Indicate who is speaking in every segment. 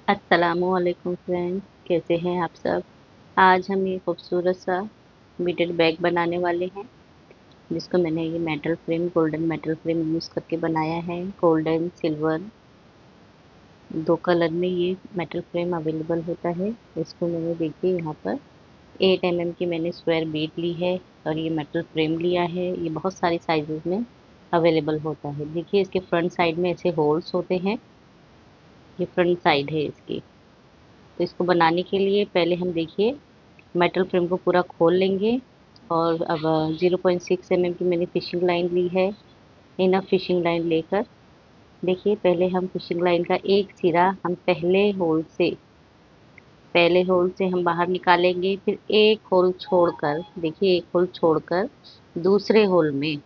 Speaker 1: अस्सलामुअलैकुम फ्रेंड्स, कैसे हैं आप सब। आज हम ये खूबसूरत सा बीटेड बैग बनाने वाले हैं, जिसको मैंने ये metal frame, golden metal frame use करके बनाया है। गोल्डन सिल्वर दो कलर में ये मेटल फ्रेम अवेलेबल होता है। इसको मैंने देखिए यहाँ पर 8 mm की मैंने स्क्वायर बीट ली है और ये मेटल फ्रेम लिया है। ये बहुत सारी साइजेस में अवेलेबल होता है। देखिए इसके फ्रंट साइड में ऐसे होल्स होते हैं, ये फ्रंट साइड है इसकी। तो इसको बनाने के लिए पहले हम देखिए मेटल फ्रेम को पूरा खोल लेंगे और अब 0.6 mm की मैंने फिशिंग लाइन ली है। इनफ फिशिंग लाइन लेकर देखिए पहले हम फिशिंग लाइन का एक सिरा हम पहले होल से हम बाहर निकालेंगे। फिर एक होल छोड़कर देखिए, एक होल छोड़कर दूसरे होल में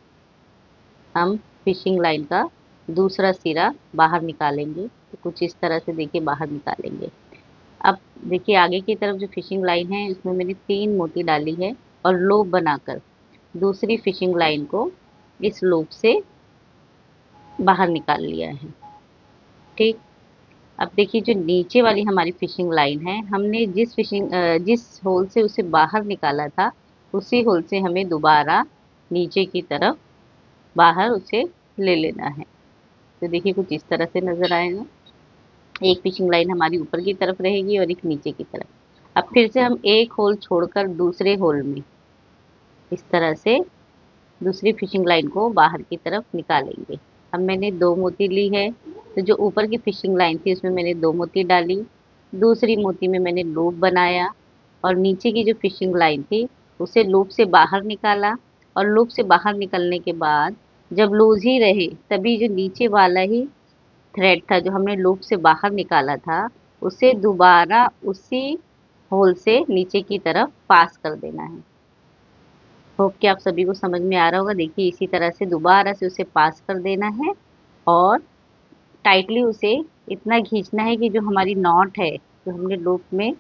Speaker 1: हम फिशिंग लाइन का दूसरा सिरा बाहर निकालेंगे। तो कुछ इस तरह से देखिए बाहर निकालेंगे। अब देखिए आगे की तरफ जो फिशिंग लाइन है, इसमें मैंने 3 मोती डाली है और लोप बनाकर दूसरी फिशिंग लाइन को इस लूप से बाहर निकाल लिया है। ठीक। अब देखिए जो नीचे वाली हमारी फिशिंग लाइन है, हमने जिस होल से उसे बाहर निकाला था, उसी होल से हमें दोबारा नीचे की तरफ बाहर उसे ले लेना है। तो देखिए कुछ इस तरह से नजर आएगा। एक फिशिंग लाइन हमारी ऊपर की तरफ रहेगी और एक नीचे की तरफ। अब फिर से हम एक होल छोड़कर दूसरे होल में इस तरह से दूसरी फिशिंग लाइन को बाहर की तरफ निकालेंगे। अब मैंने 2 मोती ली है, तो जो ऊपर की फिशिंग लाइन थी उसमें मैंने 2 मोती डाली। दूसरी मोती में मैंने लूप बनाया और नीचे की जो फिशिंग लाइन थी उसे लूप से बाहर निकाला। और लूप से बाहर निकलने के बाद जब लूज ही रहे, तभी जो नीचे वाला ही थ्रेड था जो हमने लूप से बाहर निकाला था, उसे दोबारा उसी होल से नीचे की तरफ पास कर देना है। होप कि आप सभी को समझ में आ रहा होगा। देखिए इसी तरह से दोबारा से उसे पास कर देना है और टाइटली उसे इतना खींचना है कि जो हमारी नॉट है, जो हमने लूप में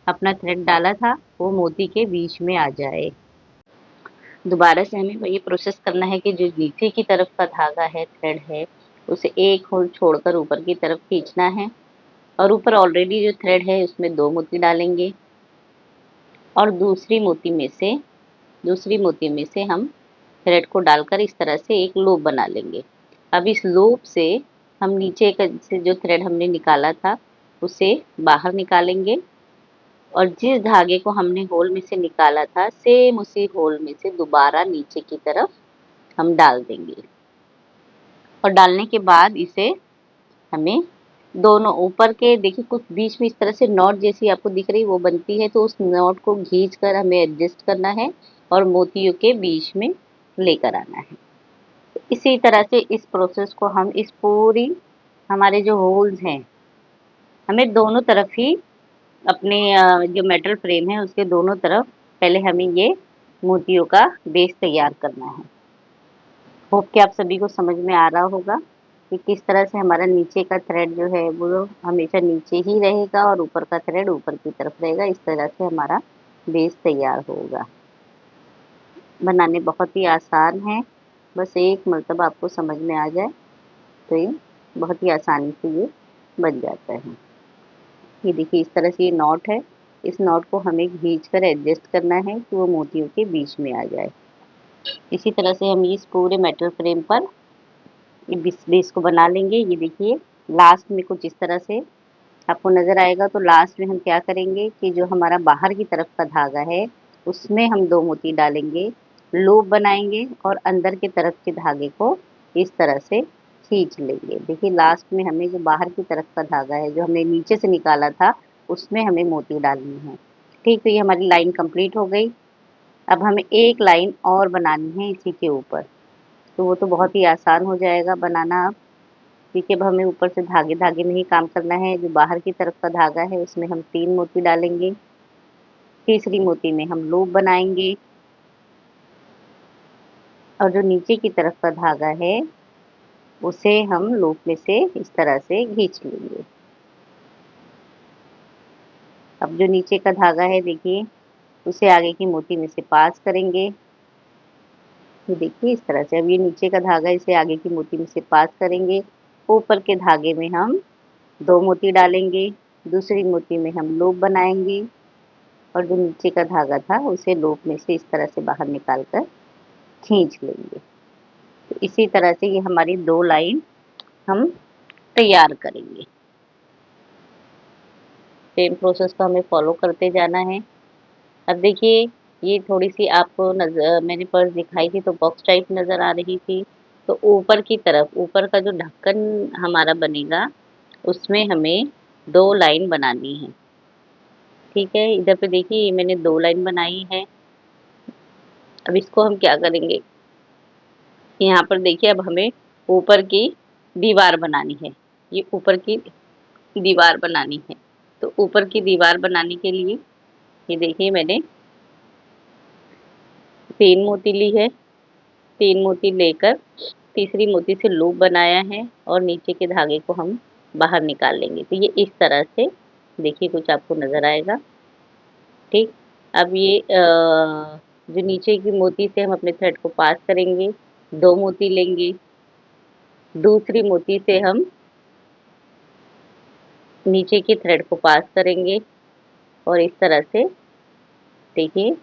Speaker 1: अपना थ्रेड डाला था, वो मोती के बीच में आ जाए। दोबारा से हमें ये प्रोसेस करना है कि जो नीचे की तरफ का धागा है, थ्रेड है, उसे एक होल छोड़कर ऊपर की तरफ खींचना है। और ऊपर ऑलरेडी जो थ्रेड है उसमें 2 मोती डालेंगे और दूसरी मोती में से हम थ्रेड को डालकर इस तरह से एक लूप बना लेंगे। अब इस लूप से हम नीचे का से जो थ्रेड हमने निकाला था उसे बाहर निकालेंगे और जिस धागे को हमने होल में से निकाला था, सेम उसी होल में से दोबारा नीचे की तरफ हम डाल देंगे। और डालने के बाद इसे हमें दोनों ऊपर के देखिए कुछ बीच में इस तरह से नॉट जैसी आपको दिख रही वो बनती है, तो उस नॉट को खींच कर हमें एडजस्ट करना है और मोतियों के बीच में लेकर आना है। इसी तरह से इस प्रोसेस को हम इस पूरी हमारे जो होल्स हैं, हमें दोनों तरफ ही अपने जो मेटल फ्रेम है उसके दोनों तरफ पहले हमें ये मोतियों का बेस तैयार करना है। होप कि आप सभी को समझ में आ रहा होगा कि किस तरह से हमारा नीचे का थ्रेड जो है वो हमेशा नीचे ही रहेगा और ऊपर का थ्रेड ऊपर की तरफ रहेगा। इस तरह से हमारा बेस तैयार होगा। बनाने बहुत ही आसान है, बस एक मर्तबा आपको समझ में आ जाए तो ये बहुत ही आसानी से ये बन जाता है। ये देखिए इस तरह से ये नॉट है, इस नॉट को हमें खींच कर एडजस्ट करना है कि वो मोतियों के बीच में आ जाए। इसी तरह से हम इस पूरे मेटल फ्रेम पर ये बेस को बना लेंगे। ये देखिए लास्ट में कुछ इस तरह से आपको नज़र आएगा। तो लास्ट में हम क्या करेंगे कि जो हमारा बाहर की तरफ का धागा है उसमें हम 2 मोती डालेंगे, लूप बनाएंगे और अंदर की तरफ के धागे को इस तरह से खींच लेंगे। देखिए लास्ट में हमें जो बाहर की तरफ का धागा है जो हमने नीचे से निकाला था उसमें हमें मोती डालनी है। ठीक, तो ये हमारी लाइन कंप्लीट हो गई। अब हमें एक लाइन और बनानी है इसी के ऊपर, तो वो तो बहुत ही आसान हो जाएगा बनाना अब। क्योंकि अब हमें ऊपर से धागे धागे में ही काम करना है। जो बाहर की तरफ का धागा है उसमें हम 3 मोती डालेंगे, तीसरी मोती में हम लूप बनाएंगे और जो नीचे की तरफ का धागा है उसे हम लूप में से इस तरह से खींच लेंगे। अब जो नीचे का धागा है देखिए उसे आगे की मोती में से पास करेंगे। ये देखिए इस तरह से अब ये नीचे का धागा इसे आगे की मोती में से पास करेंगे। ऊपर के धागे में हम 2 मोती डालेंगे दूसरी मोती में हम लूप बनाएंगे और जो नीचे का धागा था उसे लूप में से इस तरह से बाहर निकाल कर खींच लेंगे। तो इसी तरह से ये हमारी 2 लाइन हम तैयार करेंगे। सेम प्रोसेस को हमें फॉलो करते जाना है। अब देखिए, ये थोड़ी-सी आपको मैंने पर्स दिखाई थी तो बॉक्स टाइप नज़र आ रही थी। तो ऊपर की तरफ, ऊपर का जो ढक्कन हमारा बनेगा, उसमें हमें 2 लाइन बनानी है। ठीक है, इधर पे देखिए ये मैंने 2 लाइन बनाई है। अब इसको हम क्या करेंगे, यहाँ पर देखिए अब हमें ऊपर की दीवार बनानी है। ये ऊपर की दीवार बनानी है। तो ऊपर की दीवार बनाने के लिए ये देखिए मैंने 3 मोती ली है। 3 मोती लेकर तीसरी मोती से लूप बनाया है और नीचे के धागे को हम बाहर निकाल लेंगे। तो ये इस तरह से देखिए कुछ आपको नज़र आएगा। ठीक, अब ये जो नीचे की मोती से हम अपने थ्रेड को पास करेंगे, 2 मोती लेंगे, दूसरी मोती से हम नीचे की थ्रेड को पास करेंगे और इस तरह से देखिए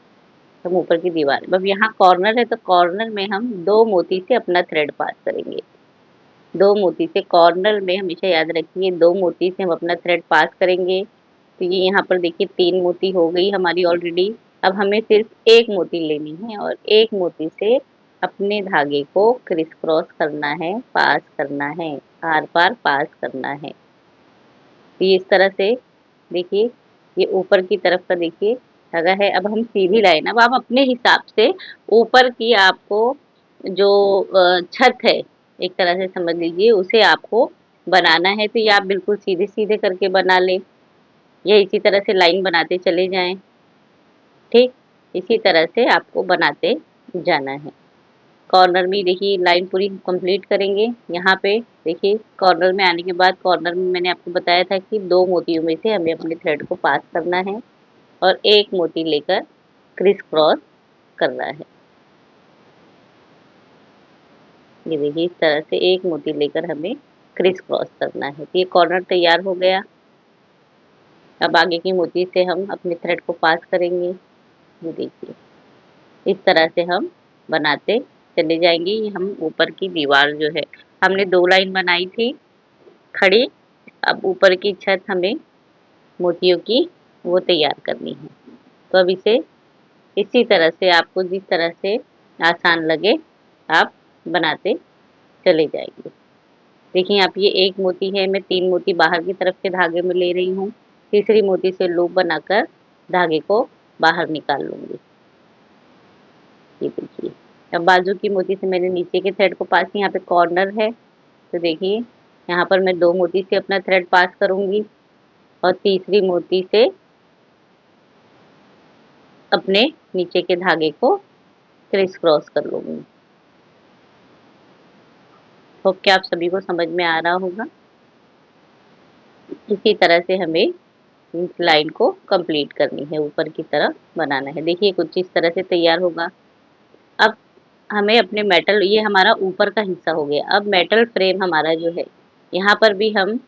Speaker 1: हम ऊपर की दीवार, अब यहाँ कॉर्नर है तो कॉर्नर में हम 2 मोती से अपना थ्रेड पास करेंगे। 2 मोती से कॉर्नर में हमेशा याद रखिए 2 मोती से हम अपना थ्रेड पास करेंगे। तो ये यहाँ पर देखिए 3 मोती हो गई हमारी ऑलरेडी। अब हमें सिर्फ 1 मोती लेनी है और 1 मोती से अपने धागे को क्रिस क्रॉस करना है, पास करना है, आर-पार पास करना है। तो ये इस तरह से देखिए, ये ऊपर की तरफ का देखिए धागा है। अब हम सीधी लाइन, अब आप अपने हिसाब से ऊपर की आपको जो छत है, एक तरह से समझ लीजिए उसे आपको बनाना है तो ये आप बिल्कुल सीधे-सीधे करके बना लें या इसी तरह से लाइन बनाते चले जाएँ। ठीक, इसी तरह से आपको बनाते जाना है। कॉर्नर में देखिए लाइन पूरी कंप्लीट करेंगे। यहाँ पे देखिए कॉर्नर में आने के बाद कॉर्नर में मैंने आपको बताया था कि 2 मोतियों में से हमें अपने थ्रेड को पास करना है और 1 मोती लेकर क्रिस क्रॉस करना है। ये देखिए इस तरह से 1 मोती लेकर हमें क्रिस क्रॉस करना है। तो ये कॉर्नर तैयार हो गया। अब आगे की मोती से हम अपने थ्रेड को पास करेंगे। ये देखिए इस तरह से हम बनाते चले जाएंगे। ये हम ऊपर की दीवार जो है, हमने 2 लाइन बनाई थी खड़ी, अब ऊपर की छत हमें मोतियों की वो तैयार करनी है। तो अब इसे इसी तरह से आपको जिस तरह से आसान लगे आप बनाते चले जाएंगे। देखिए आप ये 1 मोती है, मैं 3 मोती बाहर की तरफ के धागे में ले रही हूँ। तीसरी मोती से लूप बनाकर धागे को बाहर निकाल लूँगी। ये देखिए, अब बाजू की मोती से मैंने नीचे के थ्रेड को पास किया, यहाँ पे कॉर्नर है तो देखिए यहाँ पर मैं 2 मोती से अपना थ्रेड पास करूँगी और तीसरी मोती से अपने नीचे के धागे को क्रिस क्रॉस कर लूँगी। होप कि आप सभी को समझ में आ रहा होगा। इसी तरह से हमें इस लाइन को कंप्लीट करनी है, ऊपर की तरफ बनाना है। देखिए कुछ इस तरह से तैयार होगा। अब हमें अपने मेटल, ये हमारा ऊपर का हिस्सा हो गया। अब मेटल फ्रेम हमारा जो है, यहाँ पर भी हम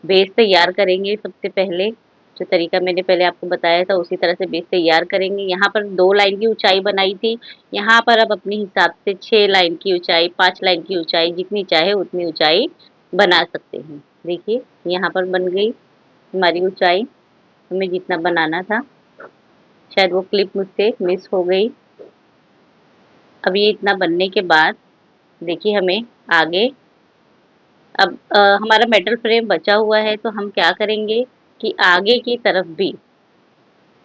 Speaker 1: बेस तैयार करेंगे। सबसे पहले जो तरीका मैंने पहले आपको बताया था उसी तरह से बेस तैयार करेंगे। यहाँ पर 2 लाइन की ऊंचाई बनाई थी, यहाँ पर अब अपने हिसाब से 6 लाइन की ऊंचाई, 5 लाइन की ऊंचाई, जितनी चाहे उतनी ऊंचाई बना सकते हैं। देखिए यहाँ पर बन गई हमारी ऊंचाई, हमें जितना बनाना था। शायद वो क्लिप मुझसे मिस हो गई। अब ये इतना बनने के बाद देखिए हमें आगे, अब हमारा मेटल फ्रेम बचा हुआ है तो हम क्या करेंगे कि आगे की तरफ भी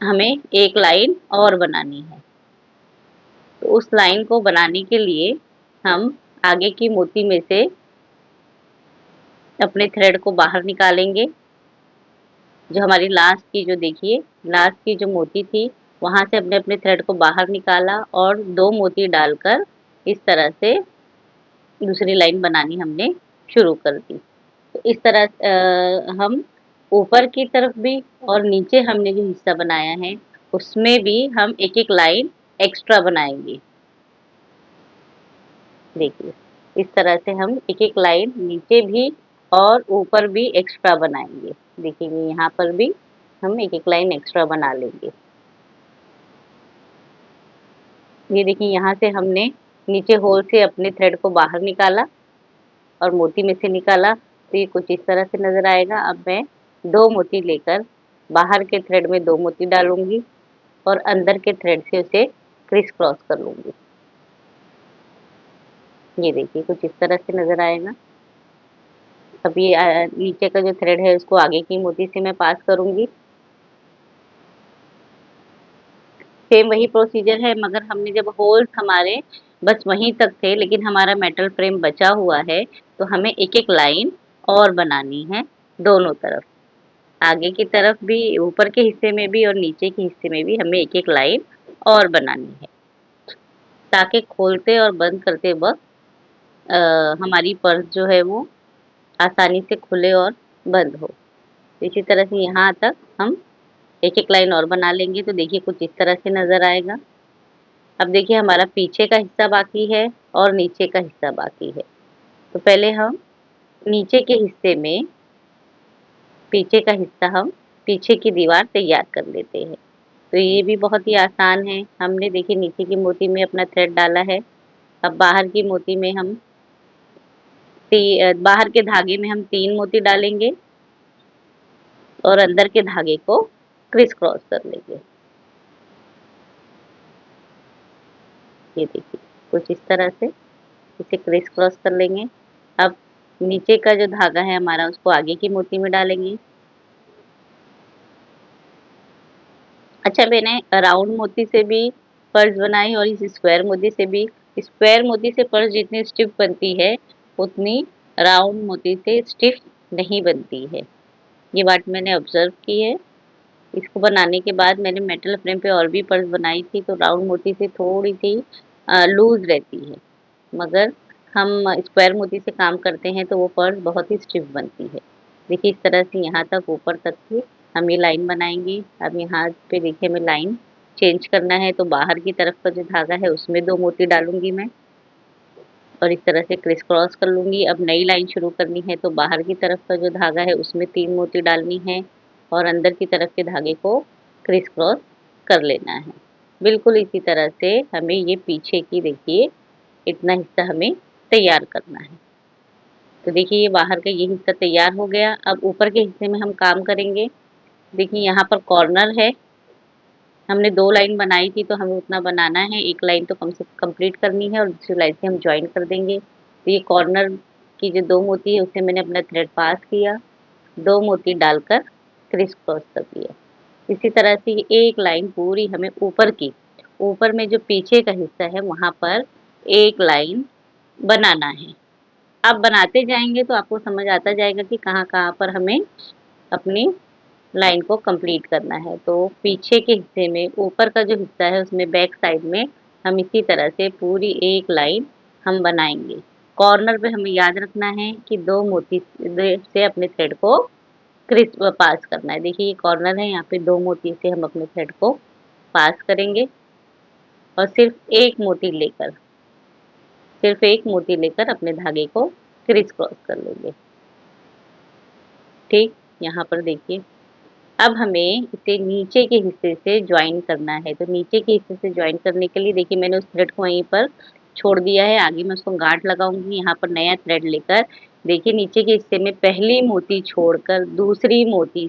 Speaker 1: हमें एक लाइन और बनानी है। तो उस लाइन को बनाने के लिए हम आगे की मोती में से अपने थ्रेड को बाहर निकालेंगे। जो हमारी लास्ट की जो देखिए लास्ट की जो मोती थी वहाँ से अपने अपने थ्रेड को बाहर निकाला और 2 मोती डालकर इस तरह से दूसरी लाइन बनानी हमने शुरू कर दी। तो इस तरह हम ऊपर की तरफ भी और नीचे हमने जो हिस्सा बनाया है उसमें भी हम एक एक लाइन एक्स्ट्रा बनाएंगे। देखिए इस तरह से हम एक एक लाइन नीचे भी और ऊपर भी एक्स्ट्रा बनाएंगे। देखेंगे यहाँ पर भी हम एक एक लाइन एक्स्ट्रा बना लेंगे। ये देखिए यहाँ से हमने नीचे होल से अपने थ्रेड को बाहर निकाला और मोती में से निकाला, तो ये कुछ इस तरह से नजर आएगा। अब मैं 2 मोती लेकर बाहर के थ्रेड में 2 मोती डालूंगी और अंदर के थ्रेड से उसे क्रिस क्रॉस कर लूंगी। ये देखिए कुछ इस तरह से नजर आएगा। अब ये नीचे का जो थ्रेड है उसको आगे की मोती से मैं पास करूंगी। सेम वही प्रोसीजर है, मगर हमने जब होल्स हमारे बस वहीं तक थे लेकिन हमारा मेटल फ्रेम बचा हुआ है, तो हमें एक एक लाइन और बनानी है दोनों तरफ। आगे की तरफ भी, ऊपर के हिस्से में भी और नीचे के हिस्से में भी हमें एक एक लाइन और बनानी है, ताकि खोलते और बंद करते वक्त हमारी पर्स जो है वो आसानी से खुले और बंद हो। इसी तरह से यहाँ तक हम एक एक लाइन और बना लेंगे, तो देखिए कुछ इस तरह से नजर आएगा। अब देखिए हमारा पीछे का हिस्सा बाकी है और नीचे का हिस्सा बाकी है। तो पहले हम नीचे के हिस्से में पीछे का हिस्सा हम पीछे की दीवार तैयार कर लेते हैं। तो ये भी बहुत ही आसान है। हमने देखिए नीचे की मोती में अपना थ्रेड डाला है। अब बाहर की मोती में हम बाहर के धागे में हम 3 मोती डालेंगे और अंदर के धागे को क्रिस क्रॉस कर लेंगे। ये देखिए कुछ इस तरह से इसे क्रिस क्रॉस कर लेंगे। अब नीचे का जो धागा है हमारा उसको आगे की मोती में डालेंगे। अच्छा, मैंने राउंड मोती से भी पर्स बनाई और इस स्क्वायर मोती से भी। स्क्वायर मोती से पर्स जितनी स्टिफ बनती है उतनी राउंड मोती से स्टिफ नहीं बनती है। ये बात मैंने ऑब्जर्व की है। इसको बनाने के बाद मैंने मेटल फ्रेम पे और भी पर्स बनाई थी, तो राउंड मोती से थोड़ी सी लूज रहती है, मगर हम स्क्वायर मोती से काम करते हैं तो वो पर्स बहुत ही स्टिफ बनती है। देखिए इस तरह से यहाँ तक ऊपर तक की हम ये लाइन बनाएंगे। अब यहाँ पे देखिए हमें लाइन चेंज करना है, तो बाहर की तरफ का जो धागा है उसमें 2 मोती डालूंगी मैं और इस तरह से क्रिस क्रॉस कर लूंगी। अब नई लाइन शुरू करनी है, तो बाहर की तरफ का जो धागा है उसमें 3 मोती डालनी है और अंदर की तरफ के धागे को क्रिस क्रॉस कर लेना है। बिल्कुल इसी तरह से हमें ये पीछे की देखिए इतना हिस्सा हमें तैयार करना है। तो देखिए ये बाहर का ये हिस्सा तैयार हो गया। अब ऊपर के हिस्से में हम काम करेंगे। देखिए यहाँ पर कॉर्नर है, हमने 2 लाइन बनाई थी तो हमें उतना बनाना है। 1 लाइन तो कम से कंप्लीट करनी है और दूसरी लाइन से हम जॉइन कर देंगे। तो ये कॉर्नर की जो 2 मोती है उससे मैंने अपना थ्रेड पास किया, 2 मोती डालकर क्रिस क्रॉस कर दिया। इसी तरह से ये एक लाइन पूरी हमें ऊपर में जो पीछे का हिस्सा है वहाँ पर एक लाइन बनाना है। आप बनाते जाएंगे तो आपको समझ आता जाएगा कि कहाँ-कहाँ पर हमें अपनी लाइन को कंप्लीट करना है। तो पीछे के हिस्से में ऊपर का जो हिस्सा है उसमें बैक साइड में हम इसी तरह से पूरी एक लाइन हम बनाएंगे। कॉर्नर पे हमें याद रखना है कि 2 मोती से अपने थ्रेड को क्रिस पास करना है। देखिए ये कॉर्नर है, यहाँ पे 2 मोती से हम अपने थ्रेड को पास करेंगे और सिर्फ एक मोती लेकर अपने धागे को क्रिस क्रॉस कर लेंगे। ठीक, यहाँ पर देखिए अब हमें इसे नीचे के हिस्से से जॉइन करना है। तो नीचे के हिस्से से जॉइन करने के लिए देखिए मैंने उस थ्रेड को वहीं पर छोड़ दिया है। आगे मैं उसको गांठ लगाऊंगी। यहाँ पर नया थ्रेड लेकर देखिए नीचे के हिस्से में पहली मोती छोड़कर दूसरी मोती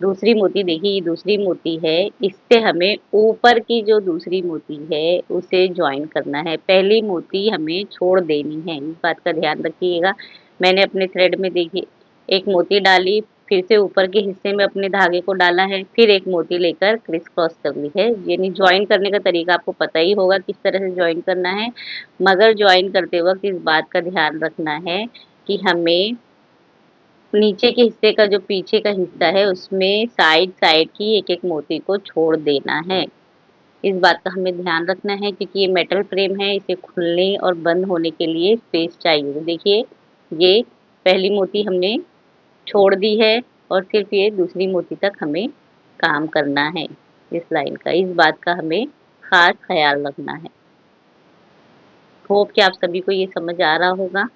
Speaker 1: देखिए ये दूसरी मोती है, इससे हमें ऊपर की जो दूसरी मोती है उसे जॉइन करना है। पहली मोती हमें छोड़ देनी है, इस बात का ध्यान रखिएगा। मैंने अपने थ्रेड में देखिए एक मोती डाली, फिर से ऊपर के हिस्से में अपने धागे को डाला है, फिर एक मोती लेकर क्रिस क्रॉस कर ली है। यानी जॉइन करने का तरीका आपको पता ही होगा किस तरह से जॉइन करना है, मगर जॉइन करते वक्त इस बात का ध्यान रखना है कि हमें नीचे के हिस्से का जो पीछे का हिस्सा है उसमें साइड साइड की एक एक मोती को छोड़ देना है। इस बात का हमें ध्यान रखना है क्योंकि ये मेटल फ्रेम है, इसे खुलने और बंद होने के लिए स्पेस चाहिए। तो देखिए ये पहली मोती हमने छोड़ दी है और सिर्फ ये दूसरी मोती तक हमें काम करना है इस लाइन का। इस बात का हमें खास ख्याल रखना है। होप कि आप सभी को ये समझ आ रहा होगा।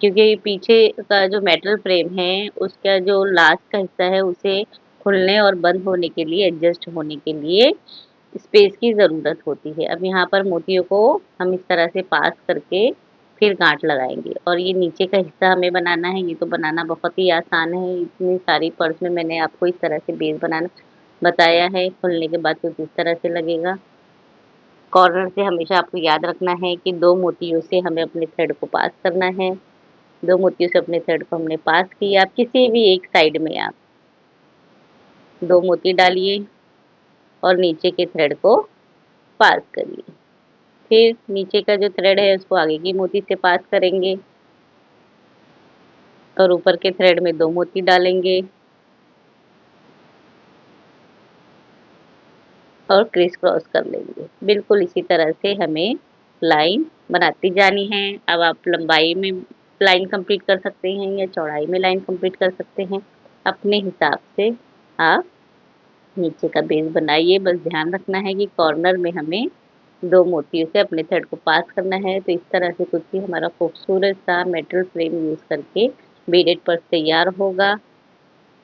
Speaker 1: क्योंकि पीछे का जो मेटल फ्रेम है उसका जो लास्ट का हिस्सा है उसे खुलने और बंद होने के लिए, एडजस्ट होने के लिए स्पेस की ज़रूरत होती है। अब यहाँ पर मोतियों को हम इस तरह से पास करके फिर गांठ लगाएंगे और ये नीचे का हिस्सा हमें बनाना है। ये तो बनाना बहुत ही आसान है, इतनी सारी पर्स में मैंने आपको इस तरह से बेस बनाना बताया है। खुलने के बाद कुछ इस तरह से लगेगा। कॉर्नर से हमेशा आपको याद रखना है कि 2 मोतियों से हमें अपने थ्रेड को पास करना है। 2 मोतियों से अपने थ्रेड को हमने पास किया। आप किसी भी एक साइड में आप 2 मोती डालिए और नीचे के थ्रेड को पास करिए। फिर नीचे का जो थ्रेड है उसको आगे की मोती से पास करेंगे और ऊपर के थ्रेड में 2 मोती डालेंगे और क्रिस क्रॉस कर लेंगे। बिल्कुल इसी तरह से हमें लाइन बनाती जानी है। अब आप लंबाई में लाइन कंप्लीट कर सकते हैं या चौड़ाई में लाइन कंप्लीट कर सकते हैं। अपने हिसाब से आप नीचे का बेस बनाइए। बस ध्यान रखना है कि कॉर्नर में हमें 2 मोतियों से अपने थ्रेड को पास करना है। तो इस तरह से कुछ भी हमारा खूबसूरत सा मेटल फ्रेम यूज़ करके बीडेड पर्स तैयार होगा।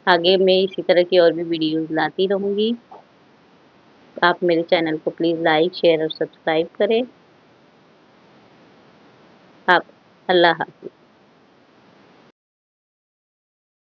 Speaker 1: आगे मैं इसी तरह की और भी वीडियोज़ लाती रहूँगी। आप मेरे चैनल को प्लीज़ लाइक, शेयर और सब्सक्राइब करें। आप अल्लाह हाफ़िज़।